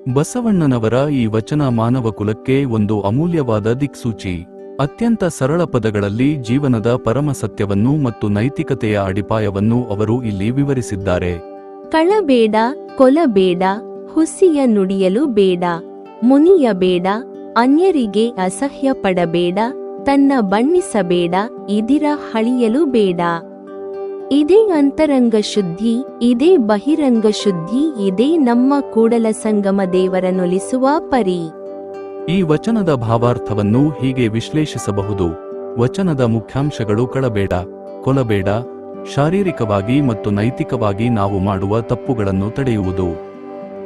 ಬಸವಣ್ಣನವರ ಈ ವಚನ ಮಾನವ ಕುಲಕ್ಕೆ ಒಂದು ಅಮೂಲ್ಯವಾದ ದಿಕ್ಸೂಚಿ. ಅತ್ಯಂತ ಸರಳ ಪದಗಳಲ್ಲಿ ಜೀವನದ ಪರಮ ಸತ್ಯವನ್ನು ಮತ್ತು ನೈತಿಕತೆಯ ಅಡಿಪಾಯವನ್ನು ಅವರು ಇಲ್ಲಿ ವಿವರಿಸಿದ್ದಾರೆ. ಕಳಬೇಡ, ಕೊಲಬೇಡ, ಹುಸಿಯ ನುಡಿಯಲು ಬೇಡ, ಮುನಿಯಬೇಡ, ಅನ್ಯರಿಗೆ ಅಸಹ್ಯ ಪಡಬೇಡ, ತನ್ನ ಬಣ್ಣಿಸಬೇಡ, ಇದಿರ ಹಳಿಯಲು ಬೇಡ. ಇದೇ ಅಂತರಂಗ ಶುದ್ಧಿ, ಇದೇ ಬಹಿರಂಗ ಶುದ್ಧಿ, ಇದೇ ನಮ್ಮ ಕೂಡಲ ಸಂಗಮ ದೇವರನ್ನೊಲಿಸುವ ಪರಿ. ಈ ವಚನದ ಭಾವಾರ್ಥವನ್ನು ಹೀಗೆ ವಿಶ್ಲೇಷಿಸಬಹುದು. ವಚನದ ಮುಖ್ಯಾಂಶಗಳು: ಕಳಬೇಡ, ಕೊಲಬೇಡ, ಶಾರೀರಿಕವಾಗಿ ಮತ್ತು ನೈತಿಕವಾಗಿ ನಾವು ಮಾಡುವ ತಪ್ಪುಗಳನ್ನು ತಡೆಯುವುದು,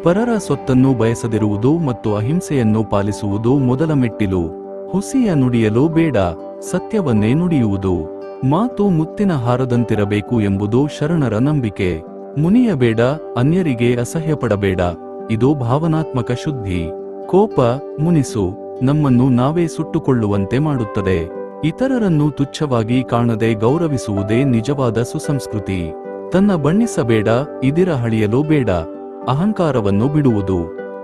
ಪರರ ಸೊತ್ತನ್ನು ಬಯಸದಿರುವುದು ಮತ್ತು ಅಹಿಂಸೆಯನ್ನು ಪಾಲಿಸುವುದು ಮೊದಲ ಮೆಟ್ಟಿಲು, ಹುಸಿಯ ನುಡಿಯಲು ಬೇಡ, ಸತ್ಯವನ್ನೇ ನುಡಿಯುವುದು, ಮಾತು ಮುತ್ತಿನ ಹಾರದಂತಿರಬೇಕು ಎಂಬುದು ಶರಣರ ನಂಬಿಕೆ, ಮುನಿಯಬೇಡ, ಅನ್ಯರಿಗೆ ಅಸಹ್ಯಪಡಬೇಡ, ಇದು ಭಾವನಾತ್ಮಕ ಶುದ್ಧಿ, ಕೋಪ, ಮುನಿಸು, ನಮ್ಮನ್ನು ನಾವೇ ಸುಟ್ಟುಕೊಳ್ಳುವಂತೆ ಮಾಡುತ್ತದೆ, ಇತರರನ್ನು ತುಚ್ಛವಾಗಿ ಕಾಣದೆ ಗೌರವಿಸುವುದೇ ನಿಜವಾದ ಸುಸಂಸ್ಕೃತಿ, ತನ್ನ ಬಣ್ಣಿಸಬೇಡ, ಇದಿರ ಹಳಿಯಲು ಬೇಡ, ಅಹಂಕಾರವನ್ನು ಬಿಡುವುದು,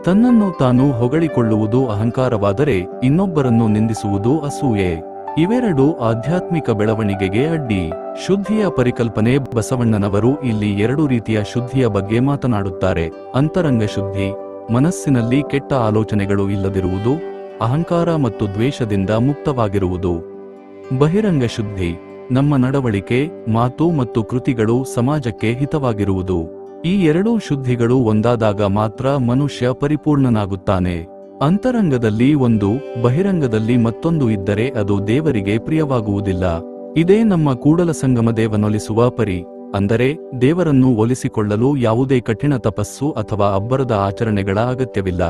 ತನ್ನನ್ನು ತಾನು ಹೊಗಳಿಕೊಳ್ಳುವುದು ಅಹಂಕಾರವಾದರೆ ಇನ್ನೊಬ್ಬರನ್ನು ನಿಂದಿಸುವುದು ಅಸೂಯೆ, ಇವೆರಡೂ ಆಧ್ಯಾತ್ಮಿಕ ಬೆಳವಣಿಗೆಗೆ ಅಡ್ಡಿ. ಶುದ್ಧಿಯ ಪರಿಕಲ್ಪನೆ: ಬಸವಣ್ಣನವರು ಇಲ್ಲಿ ಎರಡು ರೀತಿಯ ಶುದ್ಧಿಯ ಬಗ್ಗೆ ಮಾತನಾಡುತ್ತಾರೆ. ಅಂತರಂಗ ಶುದ್ಧಿ, ಮನಸ್ಸಿನಲ್ಲಿ ಕೆಟ್ಟ ಆಲೋಚನೆಗಳು ಇಲ್ಲದಿರುವುದು, ಅಹಂಕಾರ ಮತ್ತು ದ್ವೇಷದಿಂದ ಮುಕ್ತವಾಗಿರುವುದು. ಬಹಿರಂಗ ಶುದ್ಧಿ, ನಮ್ಮ ನಡವಳಿಕೆ, ಮಾತು ಮತ್ತು ಕೃತಿಗಳು ಸಮಾಜಕ್ಕೆ ಹಿತವಾಗಿರುವುದು. ಈ ಎರಡೂ ಶುದ್ಧಿಗಳು ಒಂದಾದಾಗ ಮಾತ್ರ ಮನುಷ್ಯ ಪರಿಪೂರ್ಣನಾಗುತ್ತಾನೆ. ಅಂತರಂಗದಲ್ಲಿ ಒಂದು, ಬಹಿರಂಗದಲ್ಲಿ ಮತ್ತೊಂದು ಇದ್ದರೆ ಅದು ದೇವರಿಗೆ ಪ್ರಿಯವಾಗುವುದಿಲ್ಲ. ಇದೇ ನಮ್ಮ ಕೂಡಲ ಸಂಗಮ ದೇವನೊಲಿಸುವ ಪರಿ. ಅಂದರೆ ದೇವರನ್ನು ಒಲಿಸಿಕೊಳ್ಳಲು ಯಾವುದೇ ಕಠಿಣ ತಪಸ್ಸು ಅಥವಾ ಅಬ್ಬರದ ಆಚರಣೆಗಳ ಅಗತ್ಯವಿಲ್ಲ.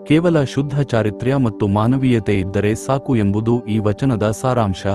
ಕೇವಲ ಶುದ್ಧ ಚಾರಿತ್ರ್ಯ ಮತ್ತು ಮಾನವೀಯತೆ ಇದ್ದರೆ ಸಾಕು ಎಂಬುದು ಈ ವಚನದ ಸಾರಾಂಶ.